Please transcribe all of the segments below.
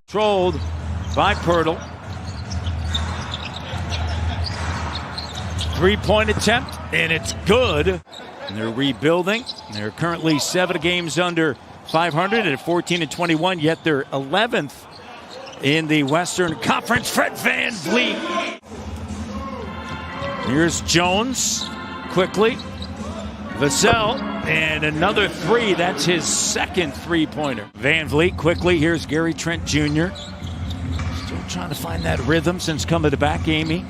Controlled by Pirtle. Three-point attempt, and it's good. And they're rebuilding. They're currently 7 games under 500 at 14-21, yet they're 11th in the Western Conference. Trent VanVleet. Here's Jones quickly. Vassell, and another three. That's his second three-pointer. VanVleet quickly. Here's Gary Trent Jr. Still trying to find that rhythm since coming to back, Amy.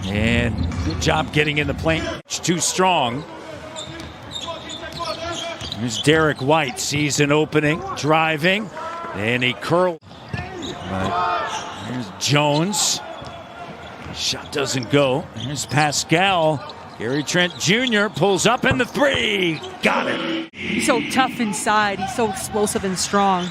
And good job getting in the paint. It's too strong. Here's Derek White, season opening, driving, and he curled. Here's Jones. Shot doesn't go. Here's Pascal. Gary Trent Jr. pulls up in the three. Got it. He's so tough inside. He's so explosive and strong.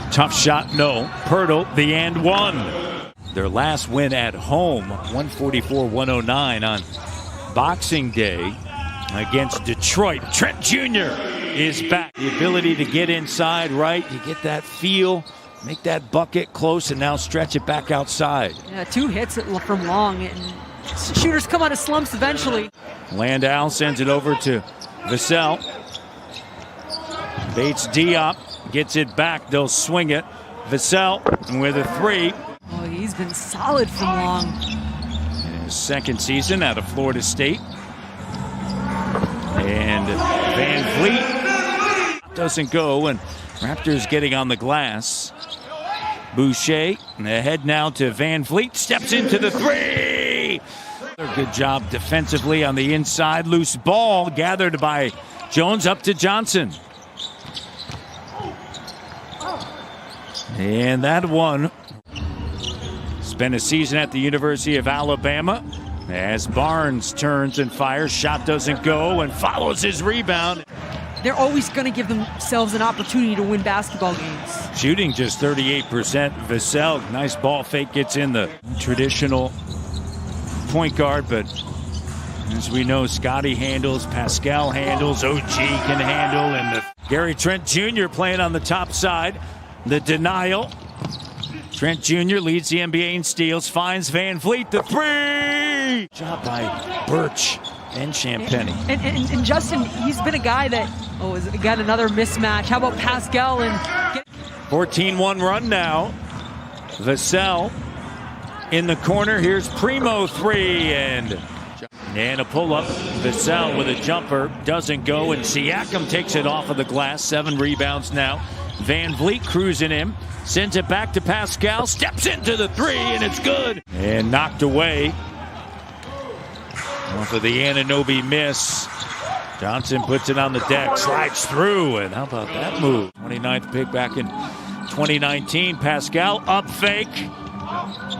Tough shot, no. Pirtle, the and one. Their last win at home, 144-109 on Boxing Day against Detroit. Trent Jr. is back. The ability to get inside, right? You get that feel, make that bucket close, and now stretch it back outside. Yeah, 2 hits from long, and shooters come out of slumps eventually. Landau sends it over to Vassell. Bates Diop gets it back. They'll swing it. Vassell with a three. Oh, he's been solid from long. In his second season out of Florida State. And VanVleet doesn't go, and Raptors getting on the glass. Boucher ahead now to VanVleet. Steps into the three. Good job defensively on the inside. Loose ball gathered by Jones up to Johnson. And that one. Spent a season at the University of Alabama. As Barnes turns and fires, shot doesn't go and follows his rebound. They're always going to give themselves an opportunity to win basketball games. Shooting just 38%. Vassell, nice ball fake, gets in the traditional point guard, but as we know, Scotty handles, Pascal handles, OG can handle, and Gary Trent Jr. playing on the top side. The denial. Trent Jr. leads the NBA in steals, finds VanVleet, the three! Job by Birch and Champagny. And Justin, he's been a guy that, has got another mismatch. How about Pascal? 14-1 run now. Vassell in the corner. Here's Primo three, and a pull-up. Vassell with a jumper. Doesn't go, and Siakam takes it off of the glass. 7 rebounds now. VanVleet cruising him. Sends it back to Pascal. Steps into the three, and it's good. And knocked away. Off of the Anunoby miss. Johnson puts it on the deck. Slides through, and how about that move? 29th pick back in 2019. Pascal up fake.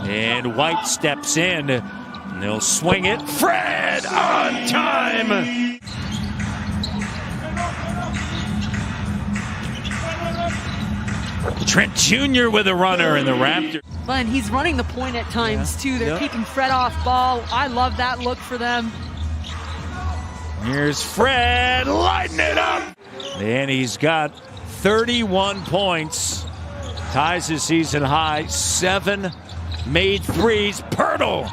And White steps in. And they'll swing it. Fred on time. Trent Jr. with a runner in the Raptors. And he's running the point at times, too. They're keeping Fred off ball. I love that look for them. Here's Fred lighting it up. And he's got 31 points. Ties his season high. 7 made threes. Pirtle.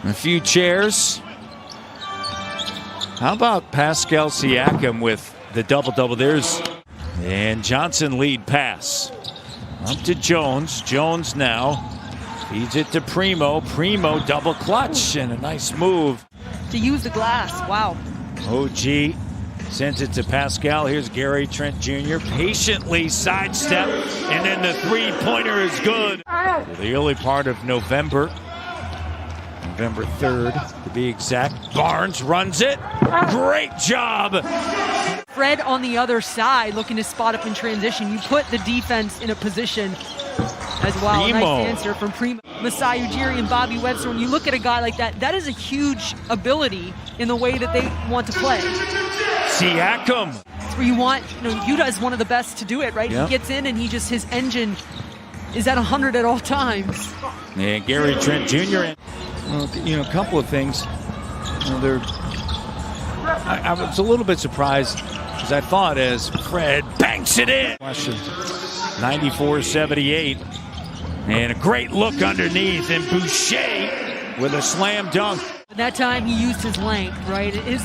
A few chairs. How about Pascal Siakam with the double-double? And Johnson lead pass. Up to Jones. Jones now feeds it to Primo. Primo double clutch and a nice move. To use the glass. Wow. OG sends it to Pascal. Here's Gary Trent Jr. Patiently sidestep. And then the three-pointer is good. The early part of November 3rd to be exact. Barnes runs it. Great job. Fred on the other side looking to spot up in transition. You put the defense in a position as well. Primo. Nice answer from Primo. Masai Ujiri and Bobby Webster. When you look at a guy like that, that is a huge ability in the way that they want to play. Siakam. That's where you want, Utah is one of the best to do it, right? Yep. He gets in and his engine is at 100 at all times. And Gary Trent Jr. A couple of things. I was a little bit surprised as I thought, as Fred banks it in. 94-78. And a great look underneath, and Boucher with a slam dunk. That time he used his length, right? His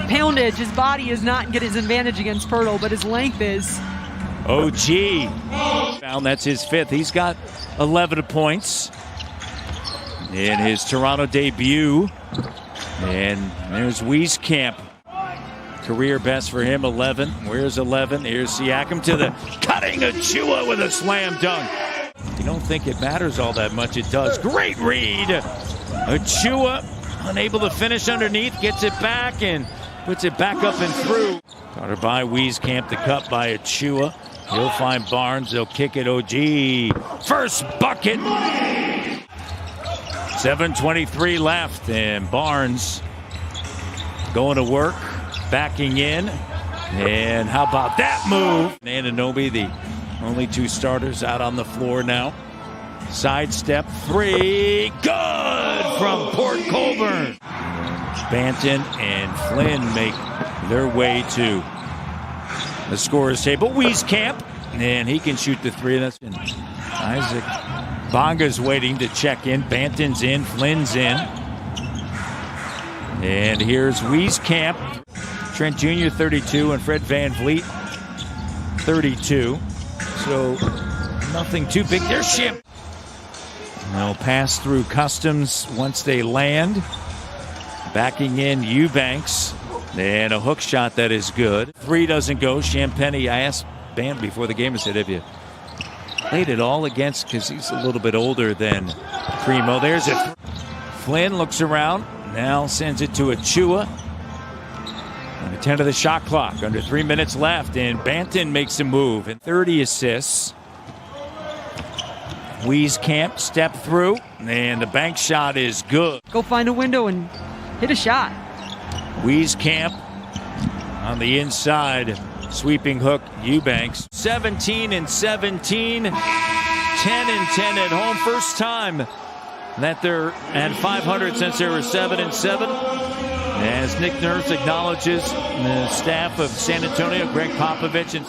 poundage, his body is not get his advantage against Pirtle, but his length is. OG. Found that's his fifth. He's got 11 points in his Toronto debut. And there's Wieskamp. Career best for him, 11. Where's 11? Here's Siakam to the cutting Achua with a slam dunk. You don't think it matters all that much. It does. Great read. Achua unable to finish underneath. Gets it back and puts it back up and through. Started by Wieskamp. The cut by Achua. He'll find Barnes. They'll kick it. OG. First bucket. 7:23 left. And Barnes going to work. Backing in. And how about that move? Anunoby, the only two starters out on the floor now. Sidestep three. Good from Port Colborne. Banton and Flynn make their way to the scorer's table. Wieskamp, and he can shoot the three. That's been Isaac Bonga's waiting to check in. Banton's in, Flynn's in. And here's Wieskamp. Trent Jr. 32 and Fred VanVleet 32. So nothing too big. Their ship. They'll pass through customs once they land. Backing in Eubanks. And a hook shot that is good. Three doesn't go. Champagnie, I asked Bam before the game, I said, have you played it all against, because he's a little bit older than Primo. There's it. Flynn looks around. Now sends it to Achua. Under 10 of the shot clock. Under 3 minutes left. And Banton makes a move. And 30 assists. Wieskamp step through. And the bank shot is good. Go find a window and hit a shot. Wieskamp on the inside. Sweeping hook. Eubanks. 17-17. 10-10 at home. First time that they're at 500 since they were 7-7. As Nick Nurse acknowledges the staff of San Antonio, Greg Popovich and